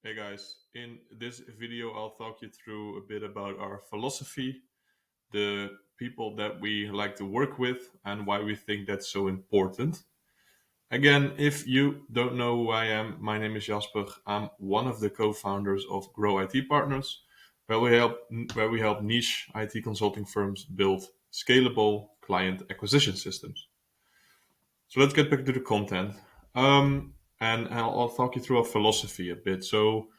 Hey guys, in this video, I'll talk you through a bit about our philosophy, the people that we like to work with, and why we think that's so important. Again, if you don't know who I am, my name is Jasper. I'm one of the co-founders of Grow IT Partners, where we help niche IT consulting firms build scalable client acquisition systems. So let's get back to the content. And I'll talk you through our philosophy a bit. So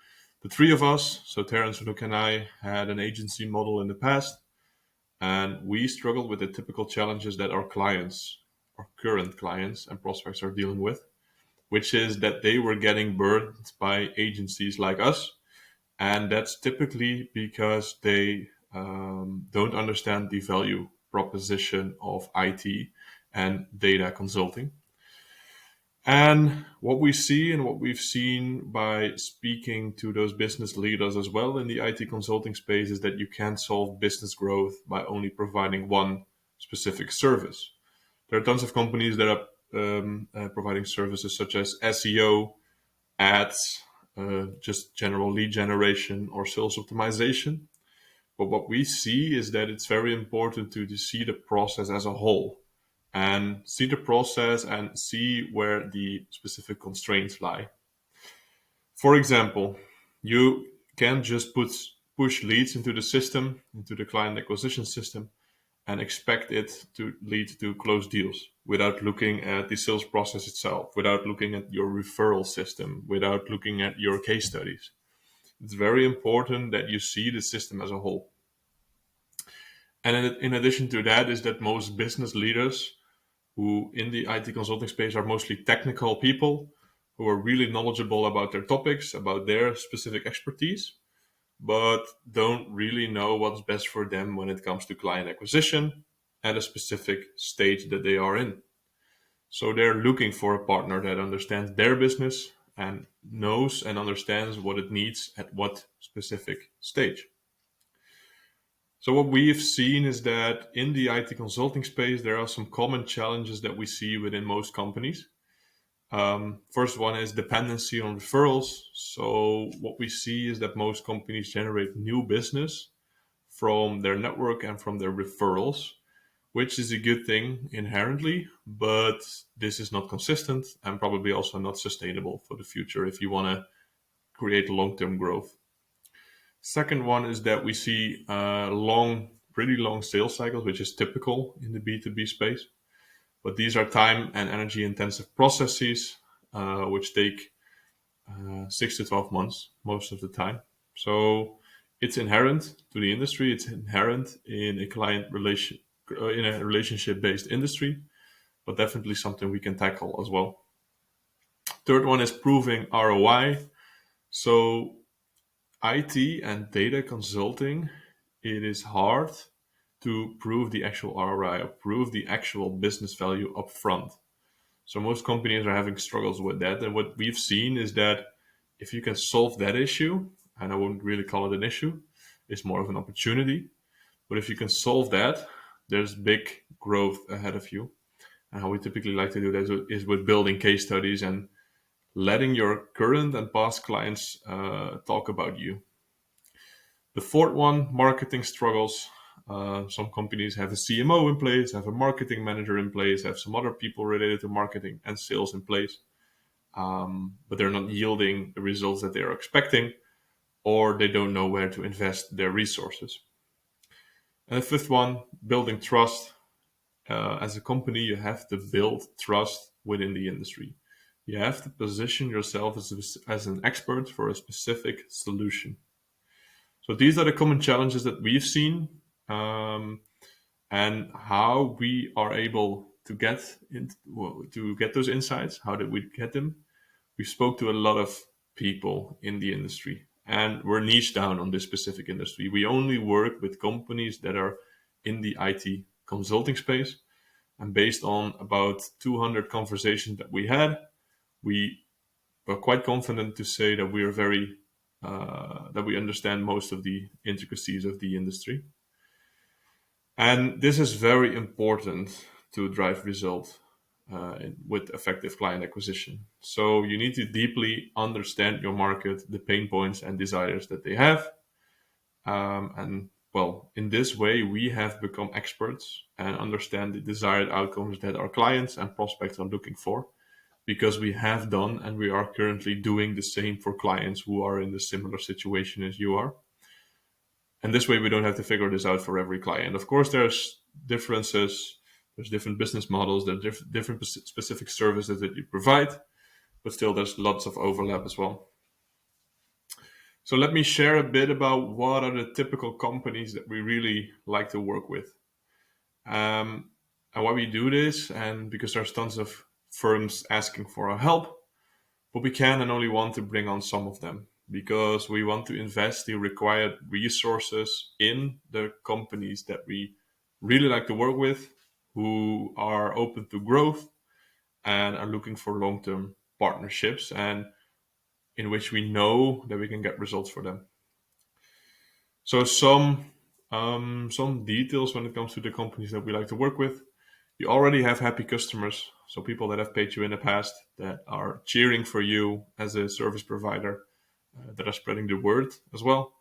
the three of us, so Terence, Luke, and I, had an agency model in the past, and we struggled with the typical challenges that our clients, our current clients and prospects are dealing with, which is that they were getting burned by agencies like us. And that's typically because they don't understand the value proposition of IT and data consulting. And what we see and what we've seen by speaking to those business leaders as well in the IT consulting space is that you can't solve business growth by only providing one specific service. There are tons of companies that are providing services such as SEO, ads, just general lead generation or sales optimization. But what we see is that it's very important to see the process as a whole and see the process and see where the specific constraints lie. For example, you can't just push leads into the system, into the client acquisition system, and expect it to lead to closed deals without looking at the sales process itself, without looking at your referral system, without looking at your case studies. It's very important that you see the system as a whole. And in addition to that, is that most business leaders who in the IT consulting space are mostly technical people who are really knowledgeable about their topics, about their specific expertise, but don't really know what's best for them when it comes to client acquisition at a specific stage that they are in. So they're looking for a partner that understands their business and knows and understands what it needs at what specific stage. So what we've seen is that in the IT consulting space, there are some common challenges that we see within most companies. First one is dependency on referrals. So what we see is that most companies generate new business from their network and from their referrals, which is a good thing inherently, but this is not consistent and probably also not sustainable for the future if you want to create long-term growth. Second one is that we see pretty long sales cycles, which is typical in the B2B space. But these are time and energy intensive processes, which take 6 to 12 months most of the time. So it's inherent to the industry. It's inherent in in a relationship based industry, but definitely something we can tackle as well. Third one is proving ROI. So IT and data consulting, it is hard to prove the actual ROI or prove the actual business value upfront. So most companies are having struggles with that. And what we've seen is that if you can solve that issue, and I wouldn't really call it an issue, it's more of an opportunity. But if you can solve that, there's big growth ahead of you. And how we typically like to do that is with building case studies and letting your current and past clients talk about you. The fourth one, marketing struggles. Some companies have a CMO in place, have a marketing manager in place, have some other people related to marketing and sales in place, but they're not yielding the results that they are expecting, or they don't know where to invest their resources. And the fifth one, building trust. As a company, you have to build trust within the industry. You have to position yourself as an expert for a specific solution. So these are the common challenges that we've seen, and how we are able to get those insights. How did we get them? We spoke to a lot of people in the industry, and we're niche down on this specific industry. We only work with companies that are in the IT consulting space, and based on about 200 conversations that we had, we were quite confident to say that we are that we understand most of the intricacies of the industry. And this is very important to drive result. with effective client acquisition. So you need to deeply understand your market, the pain points and desires that they have. And well, in this way, we have become experts and understand the desired outcomes that our clients and prospects are looking for, because we have done and we are currently doing the same for clients who are in the similar situation as you are. And this way, we don't have to figure this out for every client. Of course, there's differences, there's different business models, there's different specific services that you provide, but still, there's lots of overlap as well. So let me share a bit about what are the typical companies that we really like to work with. And why we do this, and because there's tons of firms asking for our help, but we can and only want to bring on some of them because we want to invest the required resources in the companies that we really like to work with, who are open to growth and are looking for long-term partnerships, and in which we know that we can get results for them. So some details when it comes to the companies that we like to work with. You already have happy customers, so people that have paid you in the past, that are cheering for you as a service provider, that are spreading the word as well.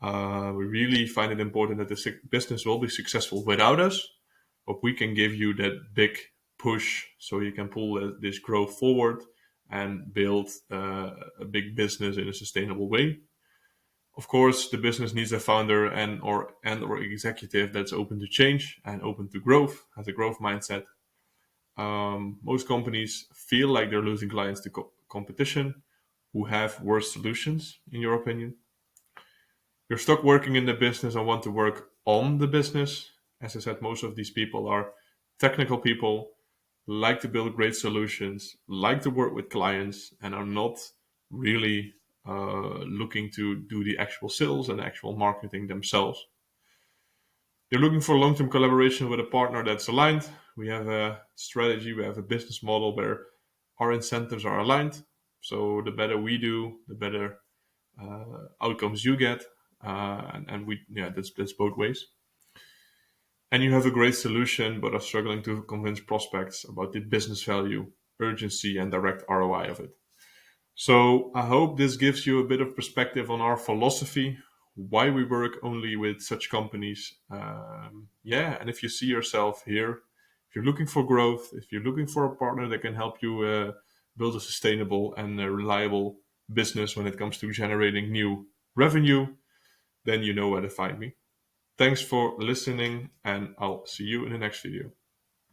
We really find it important that the business will be successful without us, but we can give you that big push so you can pull this growth forward and build a big business in a sustainable way. Of course, the business needs a founder and or executive that's open to change and open to growth, has a growth mindset. Most companies feel like they're losing clients to competition who have worse solutions, in your opinion. You're stuck working in the business and want to work on the business. As I said, most of these people are technical people, like to build great solutions, like to work with clients, and are not really looking to do the actual sales and actual marketing themselves. You're looking for long-term collaboration with a partner that's aligned. We have a strategy, we have a business model where our incentives are aligned. So the better we do, the better outcomes you get, and that's both ways. And you have a great solution, but are struggling to convince prospects about the business value, urgency, and direct ROI of it. So I hope this gives you a bit of perspective on our philosophy, why we work only with such companies. And if you see yourself here, if you're looking for growth, if you're looking for a partner that can help you build a sustainable and a reliable business when it comes to generating new revenue, then you know where to find me. Thanks for listening, and I'll see you in the next video.